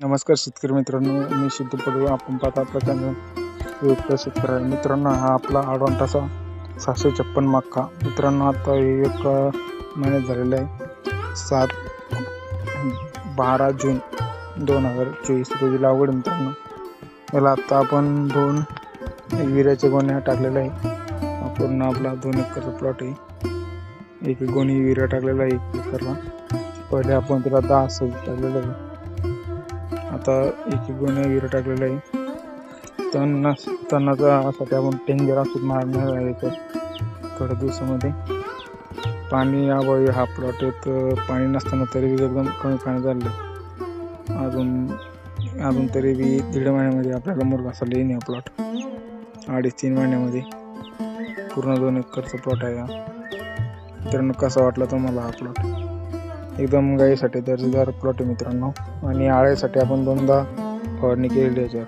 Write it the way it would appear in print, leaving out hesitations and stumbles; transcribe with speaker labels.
Speaker 1: नमस्कार शेतकरी मित्रांनो, मी सिद्धू पडवे. आपण पाहता आपल्या चॅनल युक्त शेतकरी मित्रांनो. हा आपला आडवांटाचा 656 मक्का मित्रांनो. आता एक महिन्यात झालेला आहे. 12 जून 2024 रोजी लागवड मित्रांनो. याला आता आपण 2 विऱ्याच्या गोण्या टाकलेल्या आहे. पूर्ण आपला 2 एकरचा प्लॉट आहे. एक गोणी विरा टाकलेला आहे 1 एकरला. पहिले आपण त्याला 10 सव्वीस टाकलेलं आहे. आता 1 गोण्या विरा टाकलेला आहे. तणासाठी आपण टेंगर औषध मारणार आहे थोड्या दिवसामध्ये. पाणी अभावी हा प्लॉट येत, पाणी नसताना तरी एकदम कमी पाणी झालं. अजून तरी बी 1.5 महिन्यामध्ये आपल्याला मुरघासाला येईन. हा प्लॉट 2.5-3 महिन्यामध्ये पूर्ण 2 एकरचा प्लॉट आहे. मित्रांनो, कसा वाटला तुम्हाला हा प्लॉट? एकदम गाईसाठी दर्जेदार प्लॉट आहे मित्रांनो. आणि आळ्यासाठी आपण 2दा फवारणी केलेली आहे याच्यावर.